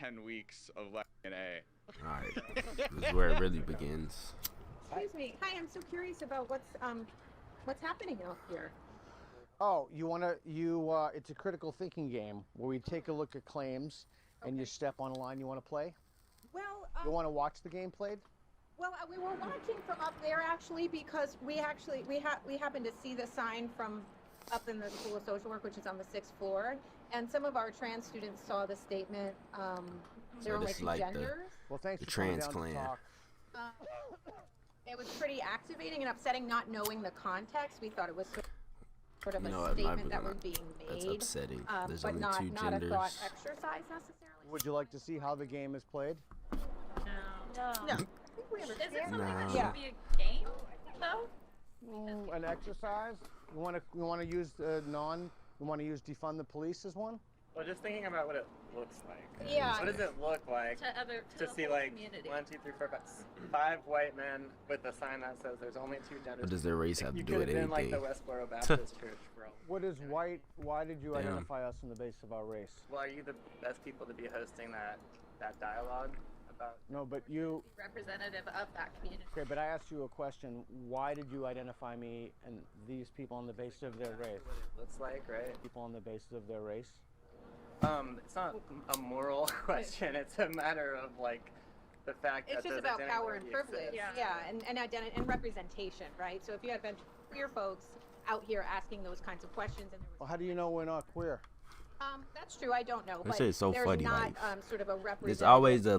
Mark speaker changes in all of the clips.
Speaker 1: 10 weeks of left in A.
Speaker 2: Alright, this is where it really begins.
Speaker 3: Excuse me. Hi, I'm so curious about what's happening out here.
Speaker 4: Oh, it's a critical thinking game where we take a look at claims and you step on a line you want to play.
Speaker 3: Well,
Speaker 4: You want to watch the game played?
Speaker 3: well, we were watching from up there actually because we happened to see the sign from up in the School of Social Work, which is on the 6th floor, and some of our trans students saw the statement. There were only two genders.
Speaker 4: Well, thanks
Speaker 2: The
Speaker 4: for coming
Speaker 2: trans
Speaker 4: down
Speaker 2: clan.
Speaker 4: to talk.
Speaker 3: It was pretty activating and upsetting not knowing the context. We thought it was sort of
Speaker 2: You know
Speaker 3: a
Speaker 2: what,
Speaker 3: statement that was being
Speaker 2: That's
Speaker 3: made,
Speaker 2: upsetting. There's
Speaker 3: but
Speaker 2: only
Speaker 3: not
Speaker 2: two
Speaker 3: not
Speaker 2: genders.
Speaker 3: a thought exercise necessarily.
Speaker 4: Would you like to see how the game is played?
Speaker 5: No.
Speaker 3: No.
Speaker 5: Is it something that
Speaker 4: Yeah.
Speaker 5: should be a game, though?
Speaker 4: An exercise? You want to use defund the police as one?
Speaker 6: Well, just thinking about what it looks like.
Speaker 3: Yeah.
Speaker 6: What does it look like
Speaker 5: To
Speaker 6: to
Speaker 5: the
Speaker 6: see
Speaker 5: whole
Speaker 6: like
Speaker 5: community.
Speaker 6: 1, 2, 3, 4, 5 white men with a sign that says there's only two genders?
Speaker 2: What does their race have to
Speaker 6: You
Speaker 2: do
Speaker 6: could
Speaker 2: with
Speaker 6: have been like
Speaker 2: anything?
Speaker 6: the Westboro Baptist Church, bro.
Speaker 4: What is white? Why did you
Speaker 2: Damn.
Speaker 4: identify us on the basis of our race?
Speaker 6: Well, are you the best people to be hosting that dialogue about?
Speaker 4: No, but you.
Speaker 5: Representative of that community.
Speaker 4: Okay, but I asked you a question. Why did you identify me and these people on the basis of their race?
Speaker 6: What it looks like, right?
Speaker 4: People on the basis of their race?
Speaker 6: It's not a moral question. It's a matter of like the fact
Speaker 3: It's
Speaker 6: that
Speaker 3: just
Speaker 6: those
Speaker 3: about
Speaker 6: identities
Speaker 3: power
Speaker 6: already
Speaker 3: and privilege.
Speaker 6: exist.
Speaker 3: Yeah, and identity and representation, right? So if you had a bunch of queer folks out here asking those kinds of questions, and there was
Speaker 4: Well, how do you know we're not queer?
Speaker 3: that's true. I don't know,
Speaker 2: That
Speaker 3: but
Speaker 2: shit's so
Speaker 3: there's
Speaker 2: funny,
Speaker 3: not
Speaker 2: like,
Speaker 3: sort of a representative.
Speaker 2: It's always the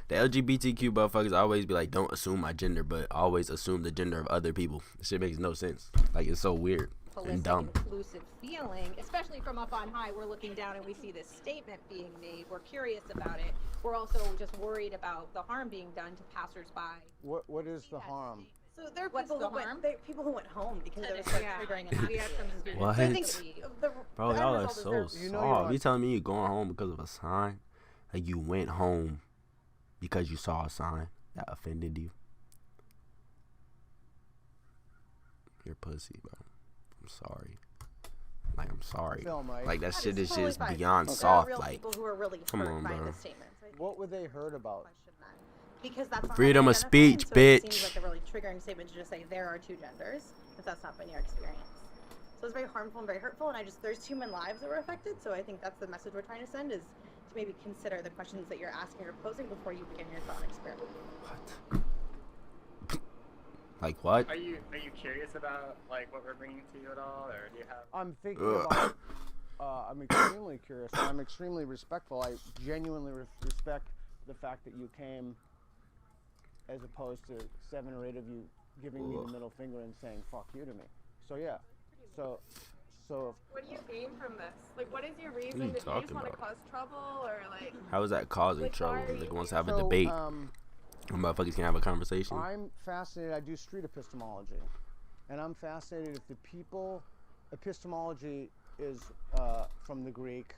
Speaker 2: LGBTQ motherfuckers always be like, don't assume my gender, but always assume the gender of other people. This shit makes no sense. Like, it's so weird and
Speaker 3: holistic,
Speaker 2: dumb.
Speaker 3: inclusive feeling, especially from up on high. We're looking down and we see this statement being made. We're curious about it. We're also just worried about the harm being done to passersby.
Speaker 4: What is the harm?
Speaker 7: So there are
Speaker 3: What's
Speaker 7: people
Speaker 3: the
Speaker 7: who
Speaker 3: harm?
Speaker 7: people who went home because it was like
Speaker 3: Yeah.
Speaker 7: triggering and
Speaker 3: We had some students.
Speaker 2: What?
Speaker 7: So I think the
Speaker 2: Bro,
Speaker 7: the
Speaker 2: y'all
Speaker 7: end
Speaker 2: are
Speaker 7: result is
Speaker 2: so
Speaker 7: they're-
Speaker 4: You know you're
Speaker 2: soft.
Speaker 4: on-
Speaker 2: You telling me you going home because of a sign? Like, you went home because you saw a sign that offended you? You're pussy, bro. I'm sorry. Like, I'm sorry.
Speaker 4: Film, right?
Speaker 2: Like, that shit is
Speaker 7: totally
Speaker 2: just
Speaker 7: fine.
Speaker 2: beyond
Speaker 7: There are
Speaker 2: soft.
Speaker 7: real
Speaker 2: Like,
Speaker 7: people who are really
Speaker 2: come
Speaker 7: hurt
Speaker 2: on,
Speaker 7: by
Speaker 2: bro.
Speaker 7: the statements. I
Speaker 4: What would they heard about?
Speaker 7: question that because that's not
Speaker 2: Freedom
Speaker 7: how
Speaker 2: of
Speaker 7: they identify,
Speaker 2: speech,
Speaker 7: and so it
Speaker 2: bitch.
Speaker 7: seems like a really triggering statement to just say there are two genders if that's not been your experience. So it's very harmful and very hurtful, and there's human lives that were affected. So I think that's the message we're trying to send is to maybe consider the questions that you're asking or posing before you begin your thought experiment.
Speaker 2: what? Like, what?
Speaker 6: Are you curious about like what we're bringing to you at all, or do you have?
Speaker 4: I'm thinking about. I'm extremely curious. And I'm extremely respectful. I genuinely respect the fact that you came, as opposed to 7 or 8 of you giving me the middle finger and saying "fuck you" to me. So yeah. So.
Speaker 8: What do you gain from this? Like, what is your reason?
Speaker 2: you
Speaker 8: Did you
Speaker 2: talking
Speaker 8: just want to
Speaker 2: about?
Speaker 8: cause trouble, or like?
Speaker 2: How is that causing
Speaker 8: Like,
Speaker 2: trouble?
Speaker 8: why are
Speaker 2: Like,
Speaker 8: you
Speaker 2: wants to have a
Speaker 4: So,
Speaker 2: debate. Motherfuckers can have a conversation.
Speaker 4: I'm fascinated. I do street epistemology, and I'm fascinated if the people. Epistemology is from the Greek,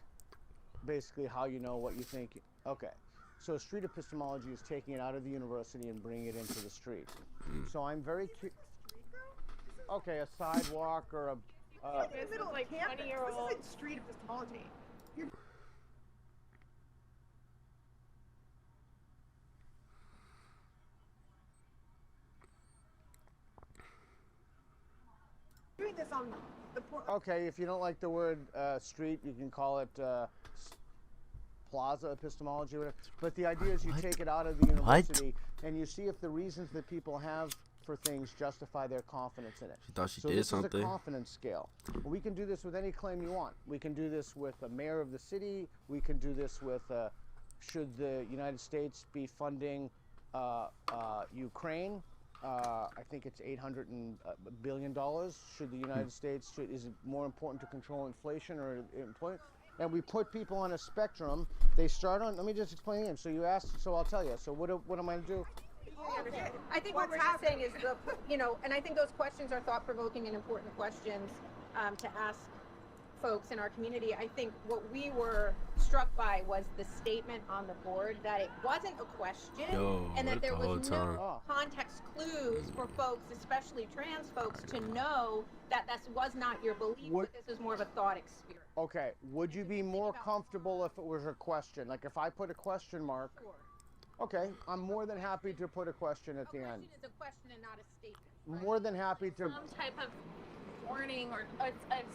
Speaker 4: basically how you know what you think. Okay, so street epistemology is taking it out of the university and bringing it into the street. So I'm very okay, a sidewalk or a.
Speaker 8: Is it like 20-year-old? This isn't street epistemology. Doing this on the
Speaker 4: Okay, if you don't like the word street, you can call it plaza epistemology, or whatever. But the idea is you take it out of the university and you see if the reasons that people have for things justify their confidence in it.
Speaker 2: She thought she
Speaker 4: So
Speaker 2: did
Speaker 4: this
Speaker 2: something.
Speaker 4: is a confidence scale. We can do this with any claim you want. We can do this with a mayor of the city. We can do this with should the United States be funding Ukraine? I think it's $800 billion. Should the United States, is it more important to control inflation or employment? And we put people on a spectrum. They start on, let me just explain again. So you asked, so I'll tell you. So what am I to do?
Speaker 3: I think what we're just saying is and I think those questions are thought-provoking and important questions to ask folks in our community. I think what we were struck by was the statement on the board that it wasn't a question and that there was no context clues for folks, especially trans folks, to know that this was not your belief, but this was more of a thought experiment.
Speaker 4: Okay, would you be more comfortable if it was a question? Like if I put a question mark, okay, I'm more than happy to put a question at the end.
Speaker 3: question is a question and not a statement.
Speaker 4: More than happy to.
Speaker 5: Some type of warning or a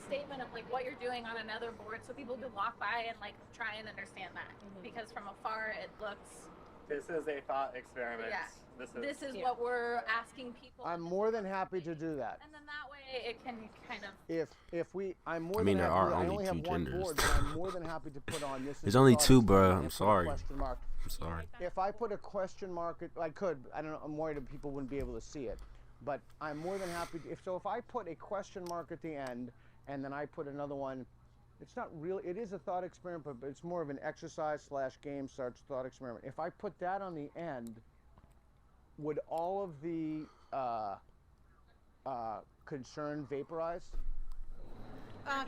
Speaker 5: statement of like what you're doing on another board, so people can walk by and like try and understand that. Because from afar it looks.
Speaker 6: This is a thought experiment.
Speaker 5: Yeah. This is
Speaker 3: Yeah.
Speaker 5: what we're asking people.
Speaker 4: I'm more than happy to do that.
Speaker 5: And then that way it can kind of.
Speaker 4: I'm more
Speaker 2: I mean,
Speaker 4: than
Speaker 2: there
Speaker 4: happy.
Speaker 2: are
Speaker 4: I
Speaker 2: only
Speaker 4: only
Speaker 2: two
Speaker 4: have one
Speaker 2: genders.
Speaker 4: board, but I'm more than happy to put on this.
Speaker 2: There's
Speaker 4: is a
Speaker 2: only
Speaker 4: thought
Speaker 2: two, bruh.
Speaker 4: experiment
Speaker 2: I'm
Speaker 4: and put a
Speaker 2: sorry.
Speaker 4: question mark.
Speaker 2: I'm sorry.
Speaker 4: If I put a question mark, I could. I don't know. I'm worried that people wouldn't be able to see it, but I'm more than happy. If I put a question mark at the end, and then I put another one, it's not really. It is a thought experiment, but it's more of an exercise / game / thought experiment. If I put that on the end, would all of the concern vaporize?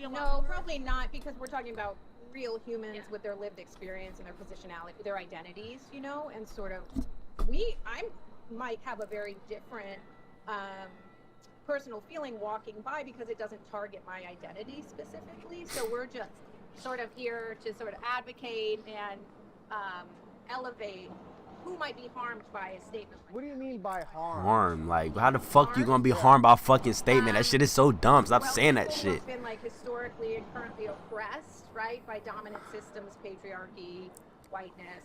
Speaker 3: No, probably not, because we're talking about real humans with their lived experience and their positionality, their identities, you know, and sort of I might have a very different personal feeling walking by because it doesn't target my identity specifically. So we're just sort of here to sort of advocate and elevate who might be harmed by a statement like
Speaker 4: What do you mean by harm?
Speaker 2: Harm, like how the fuck you gonna be harmed by a fucking statement? That shit is so dumb. Stop saying that
Speaker 3: people
Speaker 2: shit.
Speaker 3: who've been like historically and currently oppressed, right, by dominant systems, patriarchy, whiteness,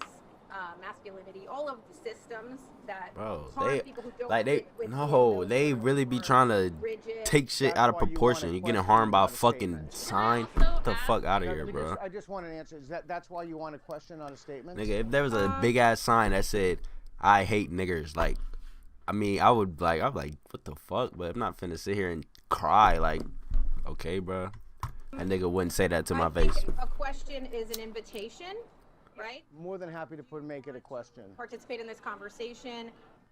Speaker 3: masculinity, all of the systems that
Speaker 2: Bro,
Speaker 3: harm
Speaker 2: they
Speaker 3: people who don't
Speaker 2: like
Speaker 3: fit within those
Speaker 2: they
Speaker 3: sort of
Speaker 2: really be
Speaker 3: more
Speaker 2: trying to
Speaker 3: rigid.
Speaker 2: take shit
Speaker 4: That's
Speaker 2: out of
Speaker 4: why you want a
Speaker 2: proportion. You're getting
Speaker 4: question,
Speaker 2: harmed by a
Speaker 4: not a
Speaker 2: fucking
Speaker 4: statement.
Speaker 2: sign.
Speaker 5: Can I also
Speaker 2: Get the
Speaker 5: ask-
Speaker 2: fuck out of
Speaker 4: Let
Speaker 2: here,
Speaker 4: me
Speaker 2: bro.
Speaker 4: I just want an answer. That's why you want a question, not a statement?
Speaker 2: Nigga, if there was a big ass sign that said "I hate niggers," like, I mean, I'm like, what the fuck? But I'm not finna sit here and cry. Like, okay, bro. That nigga wouldn't say that to my
Speaker 3: I think
Speaker 2: face.
Speaker 3: a question is an invitation, right?
Speaker 4: More than happy to make it a question.
Speaker 3: Participate in this conversation.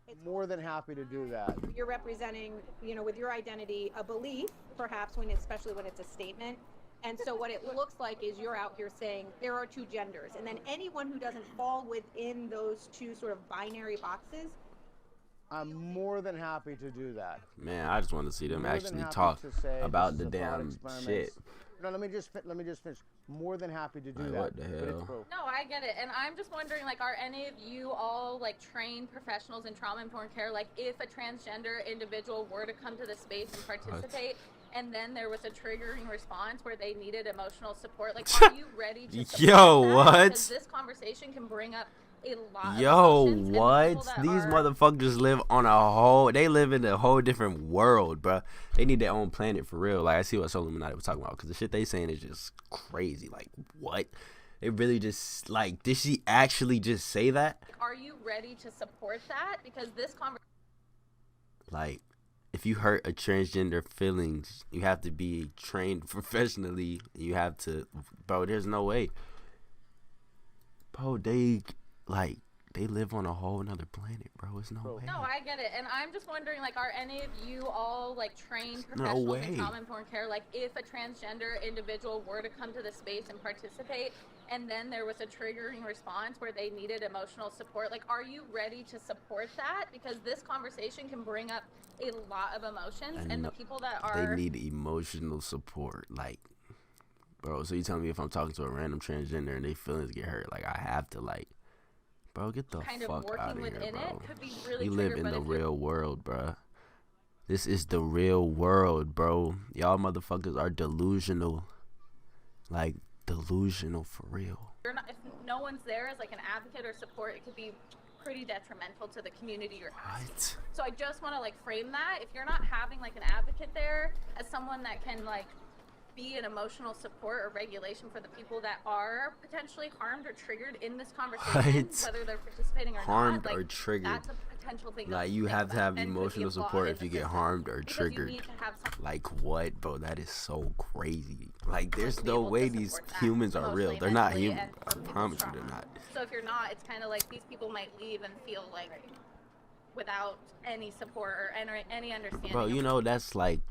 Speaker 3: It's
Speaker 4: More than happy to do that.
Speaker 3: you're representing, you know, with your identity, a belief, perhaps especially when it's a statement. And so what it looks like is you're out here saying there are two genders, and then anyone who doesn't fall within those two sort of binary boxes.
Speaker 4: I'm more than happy to do that.
Speaker 2: Man, I just want to see them
Speaker 4: More than
Speaker 2: actually
Speaker 4: happy
Speaker 2: talk
Speaker 4: to say
Speaker 2: about
Speaker 4: this
Speaker 2: the
Speaker 4: is a thought
Speaker 2: damn
Speaker 4: experiment.
Speaker 2: shit.
Speaker 4: No, let me just finish. More than happy to do
Speaker 2: Like,
Speaker 4: that.
Speaker 2: what the
Speaker 4: but it's
Speaker 2: hell?
Speaker 4: true.
Speaker 5: No, I get it. And I'm just wondering, like, are any of you all, like, trained professionals in trauma-informed care? Like, if a transgender individual were to come to the space and participate, and then there was a triggering response where they needed emotional support, like, are you ready to support
Speaker 2: Yo,
Speaker 5: that?
Speaker 2: what?
Speaker 5: Because this conversation can bring up a lot
Speaker 2: Yo,
Speaker 5: of emotions, and the people
Speaker 2: what?
Speaker 5: that
Speaker 2: These
Speaker 5: are-
Speaker 2: motherfuckers live on they live in a whole different world, bruh. They need their own planet for real. Like, I see what Soul Illuminati was talking about, because the shit they saying is just crazy. Like, what? They really just, like, did she actually just say that?
Speaker 5: Are you ready to support that? Because this conversation...
Speaker 2: Like, if you hurt a transgender feelings, you have to be trained professionally. You have to, bro, there's no way. Bro, they live on a whole nother planet, bro. It's no way.
Speaker 5: No, I get it. And I'm just wondering, like, are any of you all, like, trained
Speaker 2: No
Speaker 5: professionals
Speaker 2: way.
Speaker 5: in trauma-informed care? Like, if a transgender individual were to come to the space and participate, and then there was a triggering response where they needed emotional support, like, are you ready to support that? Because this conversation can bring up a lot of emotions, and the people that
Speaker 2: They
Speaker 5: are...
Speaker 2: need emotional support. Like, bro, so you telling me if I'm talking to a random transgender and they feelings get hurt, like, I have to, like, bro, get the
Speaker 5: kind of
Speaker 2: fuck
Speaker 5: working
Speaker 2: out of here,
Speaker 5: within
Speaker 2: bro.
Speaker 5: it could be really
Speaker 2: We live
Speaker 5: triggered,
Speaker 2: in
Speaker 5: but
Speaker 2: the
Speaker 5: if you're-
Speaker 2: real world, bro. This is the real world, bro. Y'all motherfuckers are delusional. Like, delusional for real.
Speaker 5: You're not, if no one's there as like an advocate or support, it could be pretty detrimental to the community you're in.
Speaker 2: What?
Speaker 5: So I just want to like frame that. If you're not having like an advocate there as someone that can like be an emotional support or regulation for the people that are potentially harmed or triggered in this conversation,
Speaker 2: What?
Speaker 5: whether they're participating or
Speaker 2: Harmed
Speaker 5: not,
Speaker 2: or
Speaker 5: like,
Speaker 2: triggered.
Speaker 5: that's a potential thing.
Speaker 2: Like,
Speaker 5: to
Speaker 2: you
Speaker 5: think
Speaker 2: have to
Speaker 5: about
Speaker 2: have
Speaker 5: and could be
Speaker 2: emotional
Speaker 5: flawed
Speaker 2: support
Speaker 5: in
Speaker 2: if
Speaker 5: the
Speaker 2: you get
Speaker 5: system.
Speaker 2: harmed or
Speaker 5: Because
Speaker 2: triggered.
Speaker 5: You need to have some
Speaker 2: Like, what, bro? That is so crazy. Like, there's
Speaker 5: to be
Speaker 2: no
Speaker 5: able to
Speaker 2: way these
Speaker 5: support that
Speaker 2: humans are real.
Speaker 5: emotionally,
Speaker 2: They're not
Speaker 5: mentally,
Speaker 2: human.
Speaker 5: and
Speaker 2: I
Speaker 5: from people's
Speaker 2: promise you
Speaker 5: trauma.
Speaker 2: they're not.
Speaker 5: So if you're not, it's kind of like these people might leave and feel like without any support or any understanding.
Speaker 2: Bro,
Speaker 5: of
Speaker 2: you know, that's like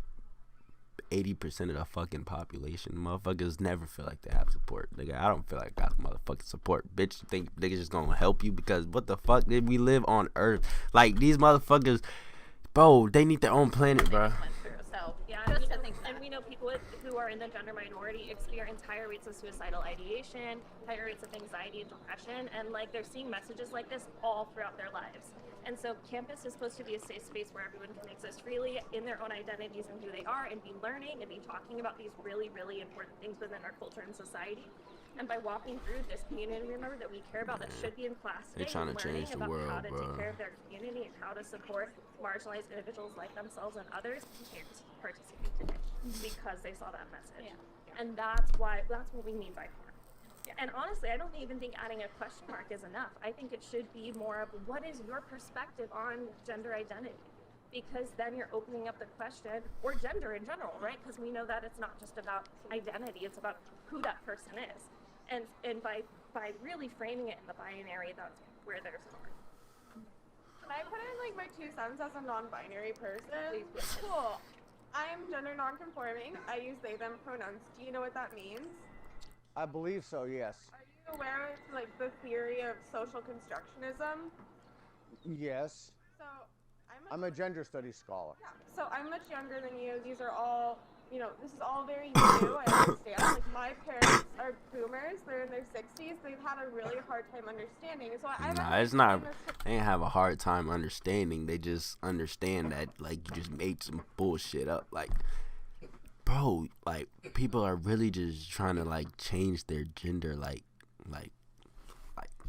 Speaker 2: 80% of the fucking population. Motherfuckers never feel like they have support. Nigga, I don't feel like I got motherfucking support. Bitch, you think niggas just gonna help you because what the fuck did we live on Earth? Like, these motherfuckers, bro, they need their own planet, bro.
Speaker 5: went through. So So
Speaker 9: Yeah,
Speaker 5: just
Speaker 9: and
Speaker 5: to think
Speaker 9: and
Speaker 5: that.
Speaker 9: we know people who are in the gender minority experience higher rates of suicidal ideation, higher rates of anxiety and depression, and like they're seeing messages like this all throughout their lives. And so campus is supposed to be a safe space where everyone can exist freely in their own identities and who they are and be learning and be talking about these really, really important things within our culture and society. And by walking through this community member that we care about that should be in class
Speaker 2: They
Speaker 9: today,
Speaker 2: trying to
Speaker 9: learning
Speaker 2: change the
Speaker 9: about
Speaker 2: world,
Speaker 9: how to
Speaker 2: bro.
Speaker 9: take care of their community and how to support marginalized individuals like themselves and others can't participate today because they saw that message. And that's what we mean by harm. And honestly, I don't even think adding a question mark is enough. I think it should be more of what is your perspective on gender identity? Because then you're opening up the question, or gender in general, right? Because we know that it's not just about identity, it's about who that person is. And by really framing it in the binary, that's where there's harm.
Speaker 8: Can I put in like my 2 cents as a non-binary person?
Speaker 9: Please.
Speaker 8: Cool. I'm gender non-conforming. I use they them pronouns. Do you know what that means?
Speaker 4: I believe so, yes.
Speaker 8: Are you aware of like the theory of social constructionism?
Speaker 4: Yes.
Speaker 8: So
Speaker 4: I'm a gender studies scholar.
Speaker 8: Yeah. So I'm much younger than you. These are all, this is all very new. I understand. Like my parents are boomers. They're in their 60s. They've had a really hard time understanding. So
Speaker 2: Nah, it's not. They ain't have a hard time understanding. They just understand that like you just made some bullshit up. Like, bro, like people are really just trying to like change their gender. Like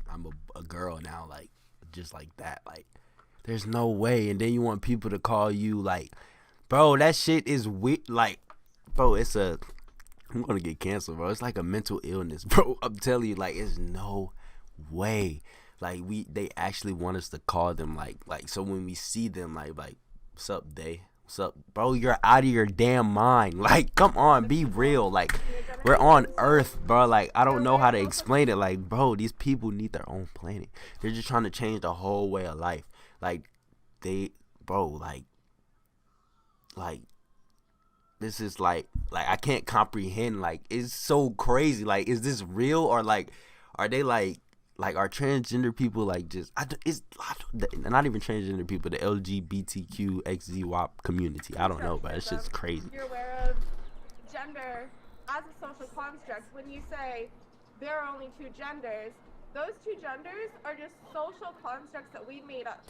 Speaker 2: I'm a girl now. Like just like that. Like there's no way. And then you want people to call you like, bro, that shit is weird. Like, bro, I'm gonna get canceled, bro. It's like a mental illness, bro. I'm telling you, like, it's no way. Like, they actually want us to call them like, so when we see them, like, what's up, what's up, bro? You're out of your damn mind. Like, come on, be real. Like, we're on Earth, bro. Like, I don't know how to explain it. Like, bro, these people need their own planet. They're just trying to change the whole way of life. Like, this is like I can't comprehend. Like, it's so crazy. Like, is this real or like, are they like are transgender people like just not even transgender people, the LGBTQ XZY community? I don't know, but it's just crazy.
Speaker 8: You're aware of gender as a social construct. When you say there are only 2 genders, those 2 genders are just social constructs that we made up.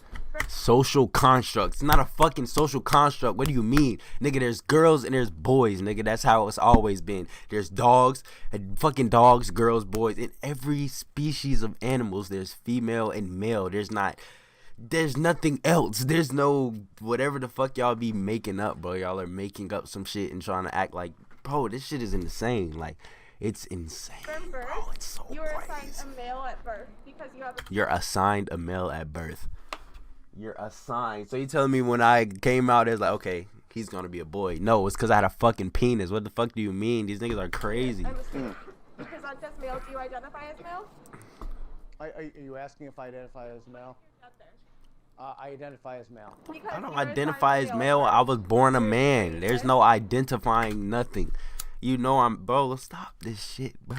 Speaker 2: Social constructs. It's not a fucking social construct. What do you mean? Nigga, there's girls and there's boys, nigga. That's how it's always been. There's dogs, and fucking dogs, girls, boys. In every species of animals, there's female and male. There's nothing else. There's no whatever the fuck y'all be making up, bro. Y'all are making up some shit and trying to act like, bro, this shit is insane. Like, it's insane,
Speaker 8: From birth,
Speaker 2: bro. It's so
Speaker 8: you were
Speaker 2: crazy.
Speaker 8: assigned a male at birth because you have
Speaker 2: You're assigned a male at birth. You're assigned. So you telling me when I came out, it's like, okay, he's gonna be a boy. No, it's because I had a fucking penis. What the fuck do you mean? These niggas are crazy.
Speaker 8: Because I'm just male. Do you identify as male?
Speaker 4: Are you asking if I identify as male? I identify as male.
Speaker 8: Because
Speaker 2: I don't
Speaker 8: you were
Speaker 2: identify as
Speaker 8: assigned
Speaker 2: male.
Speaker 8: at
Speaker 2: I
Speaker 8: birth.
Speaker 2: was born a man. There's no identifying nothing. You know bro. Stop this shit, bro.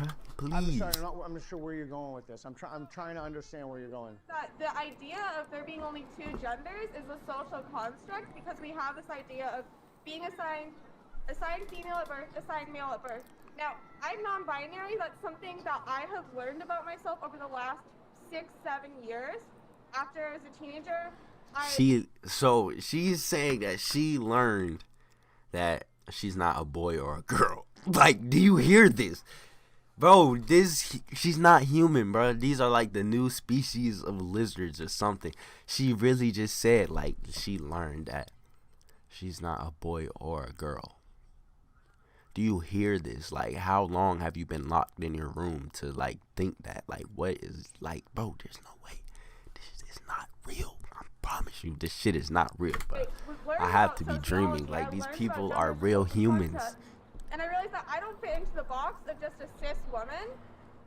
Speaker 4: I'm
Speaker 2: Please.
Speaker 4: sorry, I'm not sure where you're going with this. I'm trying to understand where you're going.
Speaker 8: That the idea of there being only 2 genders is a social construct because we have this idea of being assigned female at birth, assigned male at birth. Now, I'm non-binary. That's something that I have learned about myself over the last 6-7 years. After I was a teenager,
Speaker 2: she's saying that she learned that she's not a boy or a girl. Like, do you hear this? Bro, she's not human, bro. These are like the new species of lizards or something. She really just said, like, she learned that she's not a boy or a girl. Do you hear this? Like, how long have you been locked in your room to, like, think that? Like, what is, like, bro, there's no way. This is not real. I promise you, this shit is not real, bro. I have to be dreaming. Like, these people are real humans.
Speaker 8: And I realized that I don't fit into the box of just a cis woman.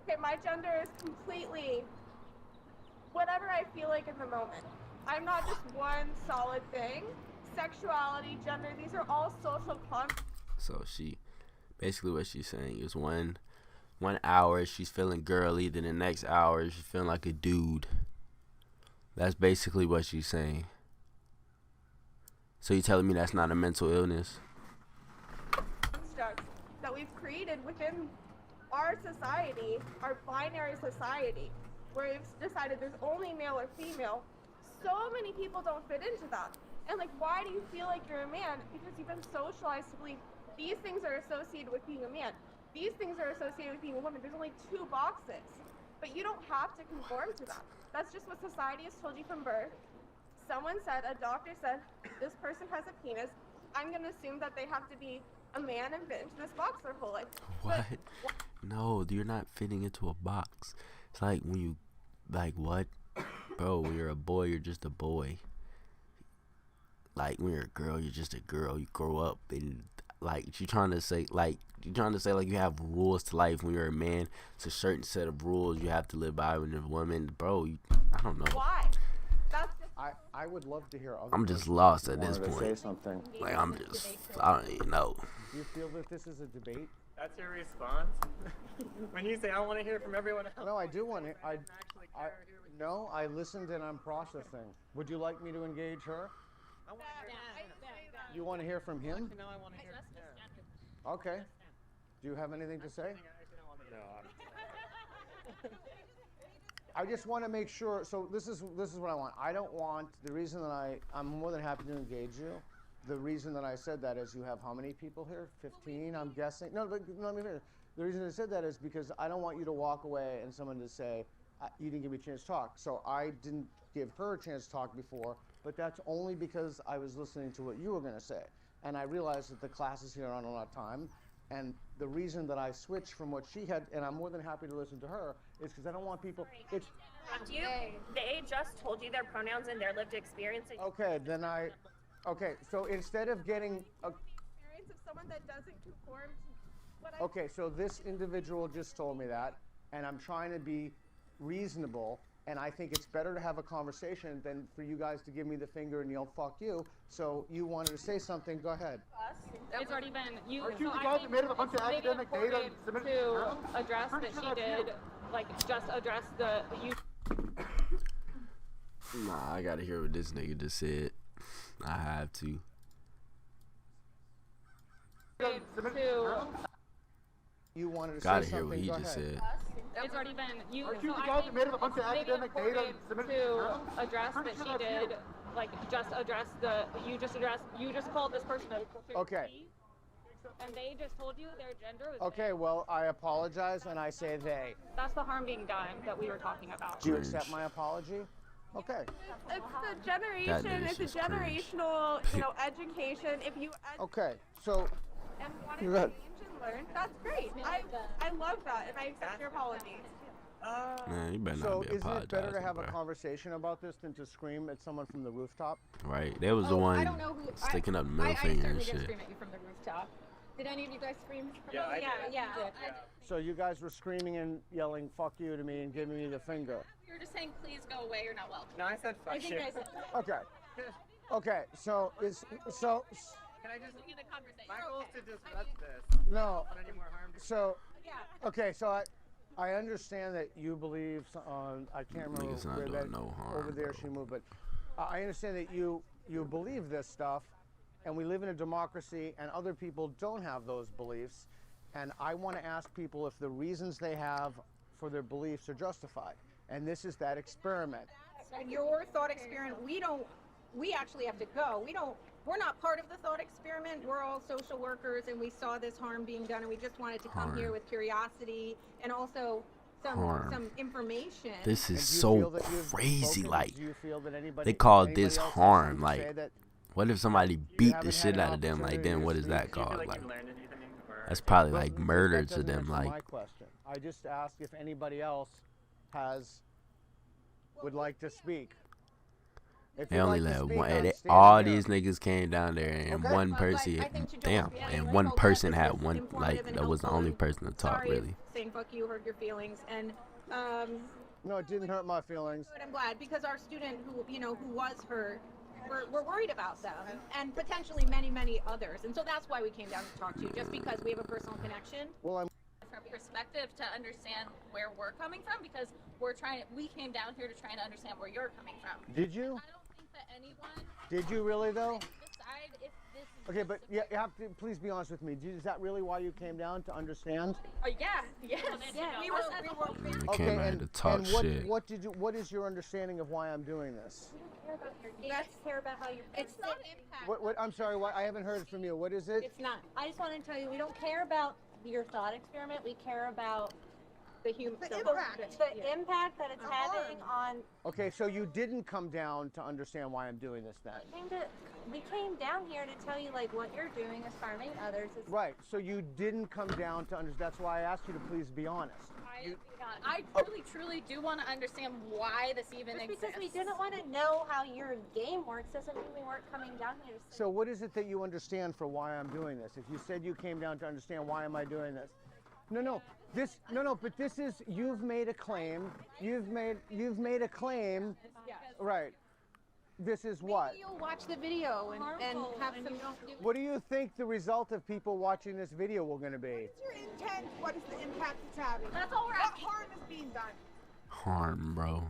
Speaker 8: Okay, my gender is completely whatever I feel like in the moment. I'm not just one solid thing. Sexuality, gender, these are all social constructs.
Speaker 2: So basically what she's saying is one hour she's feeling girly, then the next hour she's feeling like a dude. That's basically what she's saying. So you telling me that's not a mental illness?
Speaker 8: that we've created within our society, our binary society, where we've decided there's only male or female. So many people don't fit into that. And like, why do you feel like you're a man? Because you've been socialized to believe these things are associated with being a man. These things are associated with being a woman. There's only 2 boxes. But you don't have to conform to that. That's just what society has told you from birth. Someone said, a doctor said, this person has a penis. I'm going to assume that they have to be a man and fit into this box their whole life.
Speaker 2: What? No, you're not fitting into a box. It's like when you, like, what? Bro, when you're a boy, you're just a boy. Like, when you're a girl, you're just a girl. You grow up and, like, you're trying to say, like, you have rules to life. When you're a man, it's a certain set of rules you have to live by. When you're a woman, bro, I don't know.
Speaker 8: Why? That's just
Speaker 4: I would love to hear other
Speaker 2: I'm just
Speaker 4: persons
Speaker 2: lost
Speaker 4: who
Speaker 2: at this
Speaker 4: wanted to
Speaker 2: point.
Speaker 4: say something.
Speaker 2: Like, I don't even know.
Speaker 4: Do you feel that this is a debate?
Speaker 6: That's your response? When you say, I want to hear from everyone else.
Speaker 4: No, I do want to.
Speaker 6: Actually care who we-
Speaker 4: No, I listened and I'm processing. Would you like me to engage her?
Speaker 6: I want to hear
Speaker 4: You want to hear from him?
Speaker 6: No, I want to hear from her.
Speaker 4: Okay. Do you have anything to say?
Speaker 6: I actually don't want to know.
Speaker 4: I just want to make sure. So this is what I want. I don't want the reason that I'm more than happy to engage you. The reason that I said that is you have how many people here? 15, I'm guessing. No, but let me finish. The reason I said that is because I don't want you to walk away and someone to say you didn't give me a chance to talk. So I didn't give her a chance to talk before, but that's only because I was listening to what you were going to say, and I realized that the classes here aren't a lot of time. And the reason that I switched from what she had, and I'm more than happy to listen to her, is because I don't want people. It's
Speaker 9: They just told you their pronouns and their lived experience.
Speaker 4: okay. Then okay. So instead of getting
Speaker 8: experience of someone that doesn't conform to what I
Speaker 4: okay, so this individual just told me that, and I'm trying to be reasonable, and I think it's better to have a conversation than for you guys to give me the finger and yell "fuck you." So you wanted to say something? Go ahead.
Speaker 10: It's already been you.
Speaker 11: Aren't you
Speaker 10: so
Speaker 11: the
Speaker 10: I
Speaker 11: guy
Speaker 10: think
Speaker 11: that made up a bunch of
Speaker 10: it's maybe
Speaker 11: academic data and
Speaker 10: important
Speaker 11: submitted it to
Speaker 10: to
Speaker 11: journals?
Speaker 10: address
Speaker 11: Pretty
Speaker 10: that
Speaker 11: sure
Speaker 10: she
Speaker 11: that's you.
Speaker 10: did, like just address the you.
Speaker 2: Nah, I gotta hear what this nigga just said. I have to.
Speaker 10: To
Speaker 4: You wanted to
Speaker 2: Gotta
Speaker 4: say
Speaker 2: hear
Speaker 4: something?
Speaker 2: what he
Speaker 4: Go
Speaker 2: just
Speaker 4: ahead.
Speaker 2: said.
Speaker 10: it's already been you.
Speaker 11: Aren't you
Speaker 10: so
Speaker 11: the
Speaker 10: I
Speaker 11: guy
Speaker 10: think
Speaker 11: that made up a bunch of
Speaker 10: it's maybe
Speaker 11: academic data and
Speaker 10: important
Speaker 11: submitted it to
Speaker 10: to
Speaker 11: journals?
Speaker 10: address
Speaker 11: Pretty
Speaker 10: that
Speaker 11: sure
Speaker 10: she
Speaker 11: that's
Speaker 10: did,
Speaker 11: you.
Speaker 10: like just address the you just called this person a
Speaker 4: Okay.
Speaker 10: she, and they just told you their gender was
Speaker 4: Okay, well, I apologize, and I say they.
Speaker 10: That's the harm being done that we were talking about.
Speaker 4: Do you accept my apology? Okay.
Speaker 8: It's the generation.
Speaker 2: nigga's
Speaker 8: It's a
Speaker 2: just cringe.
Speaker 8: generational, education. If you
Speaker 4: Okay, so
Speaker 8: and want to
Speaker 4: Go ahead.
Speaker 8: change and learn, that's great. I love that, and I accept your apology.
Speaker 2: Man, you better
Speaker 4: so
Speaker 2: not be
Speaker 4: isn't it better to
Speaker 2: apologizing,
Speaker 4: have a
Speaker 2: bro.
Speaker 4: conversation about this than to scream at someone from the rooftop?
Speaker 2: Right? That was the
Speaker 3: I
Speaker 2: one
Speaker 3: don't know who
Speaker 2: sticking up the
Speaker 3: I
Speaker 2: middle finger
Speaker 3: certainly
Speaker 2: and
Speaker 3: didn't
Speaker 2: shit.
Speaker 3: scream at you from the rooftop. Did any of you guys scream?
Speaker 6: Yeah, I did.
Speaker 3: Yeah.
Speaker 4: So you guys were screaming and yelling "fuck you" to me and giving me the finger.
Speaker 5: We were just saying, please go away, you're not welcome.
Speaker 6: No, I said fuck
Speaker 3: I think
Speaker 6: you.
Speaker 3: I said
Speaker 4: Okay. Okay. So so
Speaker 6: Can I just?
Speaker 5: In a conversation.
Speaker 6: My goal is to disrupt this.
Speaker 4: no.
Speaker 6: Not any more harm.
Speaker 4: So
Speaker 3: yeah.
Speaker 4: okay. So I understand that you believe on. I can't remember
Speaker 2: Niggas not
Speaker 4: where
Speaker 2: doing
Speaker 4: that
Speaker 2: no harm,
Speaker 4: over there
Speaker 2: bro.
Speaker 4: she moved, but I understand that you believe this stuff, and we live in a democracy, and other people don't have those beliefs, and I want to ask people if the reasons they have for their beliefs are justified, and this is that experiment.
Speaker 3: Your thought experiment, we actually have to go. We're not part of the thought experiment. We're all social workers, and we saw this harm being done, and we just wanted to come here
Speaker 2: Harm.
Speaker 3: with curiosity and also
Speaker 2: Harm.
Speaker 3: some information.
Speaker 2: This
Speaker 4: And
Speaker 2: is
Speaker 4: do you
Speaker 2: so
Speaker 4: feel that you've
Speaker 2: crazy.
Speaker 4: spoken?
Speaker 2: Like,
Speaker 4: do you feel that anybody,
Speaker 2: they call
Speaker 4: anybody
Speaker 2: this
Speaker 4: else has
Speaker 2: harm.
Speaker 4: something to
Speaker 2: Like,
Speaker 4: say that
Speaker 2: what if somebody beat
Speaker 4: haven't
Speaker 2: the shit
Speaker 4: had an
Speaker 2: out of them? Like,
Speaker 4: opportunity
Speaker 2: then
Speaker 4: to
Speaker 2: what is
Speaker 4: speak?
Speaker 2: that
Speaker 6: Do you feel
Speaker 2: called?
Speaker 6: like
Speaker 2: Like,
Speaker 6: you learned anything? Or?
Speaker 2: that's probably
Speaker 4: Well,
Speaker 2: like
Speaker 4: that
Speaker 2: murder to
Speaker 4: doesn't
Speaker 2: them.
Speaker 4: answer
Speaker 2: Like,
Speaker 4: my question. I just asked if anybody else would like to speak. If
Speaker 2: they
Speaker 4: you'd
Speaker 2: only
Speaker 4: like to
Speaker 2: let
Speaker 4: speak,
Speaker 2: one.
Speaker 4: I'm
Speaker 2: And
Speaker 4: standing
Speaker 2: all
Speaker 4: here.
Speaker 2: these niggas came down there, and
Speaker 4: Okay.
Speaker 2: one
Speaker 3: But
Speaker 2: person.
Speaker 3: I think to
Speaker 2: Damn,
Speaker 3: Joel's
Speaker 2: and
Speaker 3: point,
Speaker 2: one
Speaker 3: I hope
Speaker 2: person
Speaker 3: that
Speaker 2: had
Speaker 3: this is
Speaker 2: one.
Speaker 3: informative
Speaker 2: Like,
Speaker 3: and
Speaker 2: that was the
Speaker 3: helpful,
Speaker 2: only
Speaker 3: and
Speaker 2: person to talk.
Speaker 3: sorry
Speaker 2: Really.
Speaker 3: if saying fuck you hurt your feelings, and
Speaker 4: No, it didn't hurt my feelings.
Speaker 3: good, I'm glad, because our student who was hurt, we're worried about them, and potentially many others, and so that's why we came down to talk to you, just because we have a personal connection.
Speaker 4: Well, I'm
Speaker 5: Different perspective to understand where we're coming from, because we came down here to try and understand where you're coming from.
Speaker 4: Did you?
Speaker 5: I don't think that anyone
Speaker 4: Did you really though?
Speaker 5: can decide if this is
Speaker 4: Okay, but you have to please be honest with me. Is that really why you came down, to understand?
Speaker 5: Yeah, yes.
Speaker 3: We were
Speaker 2: I came out to talk
Speaker 4: and
Speaker 2: shit.
Speaker 4: what is your understanding of why I'm doing this?
Speaker 7: Let's care about how you.
Speaker 3: It's not impact.
Speaker 4: What I'm sorry, I haven't heard from you. What is it?
Speaker 3: It's not
Speaker 7: I just want to tell you, we don't care about your thought experiment. We care about
Speaker 3: the human.
Speaker 7: the impact that it's having on.
Speaker 4: Okay, so you didn't come down to understand why I'm doing this then.
Speaker 7: We came down here to tell you like what you're doing is harming others.
Speaker 4: Right, so you didn't come down to understand. That's why I asked you to please be honest.
Speaker 5: I truly do want to understand why this even
Speaker 7: Just
Speaker 5: exists.
Speaker 7: because we didn't want to know how your game works doesn't mean we weren't coming down here to say.
Speaker 4: So what is it that you understand for why I'm doing this? If you said you came down to understand why am I doing this? No, but this is, you've made a claim. You've made a claim. Right. This is what?
Speaker 3: Maybe you'll watch the video and have some.
Speaker 4: What do you think the result of people watching this video will going to be?
Speaker 8: What's your intent? What is the impact it's having?
Speaker 5: That's all we're asking.
Speaker 8: What harm is being done?
Speaker 2: Harm, bro.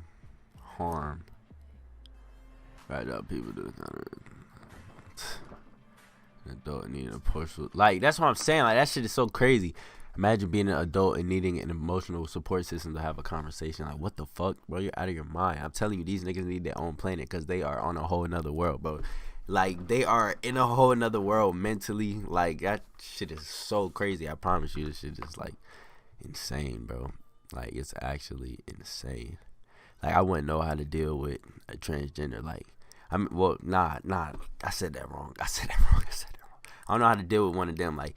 Speaker 2: Harm. Right up, people do an adult needing a push. Like, that's what I'm saying. Like, that shit is so crazy. Imagine being an adult and needing an emotional support system to have a conversation. Like, what the fuck, bro? You're out of your mind. I'm telling you, these niggas need their own planet because they are on a whole nother world, bro. Like, they are in a whole nother world mentally. Like, that shit is so crazy. I promise you, this shit is, like, insane, bro. Like, it's actually insane. Like, I wouldn't know how to deal with a transgender. Like, I mean, well, nah. I said that wrong. I don't know how to deal with one of them. Like,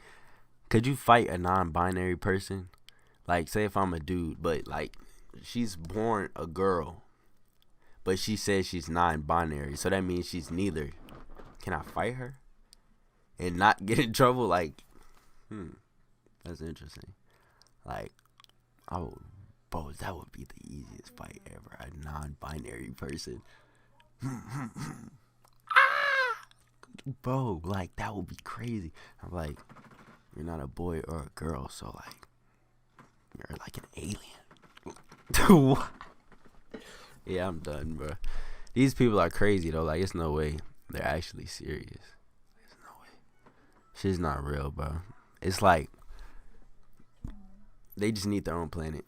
Speaker 2: could you fight a non-binary person? Like, say if I'm a dude, but, like, she's born a girl, but she says she's non-binary, so that means she's neither. Can I fight her and not get in trouble? Like, that's interesting. Like, bro, that would be the easiest fight ever. A non-binary person. Bro, like, that would be crazy. I'm like, you're not a boy or a girl, so, like, you're like an alien. What? Yeah, I'm done, bro. These people are crazy, though. Like, it's no way they're actually serious. There's no way. Shit's not real, bro. It's like, they just need their own planet.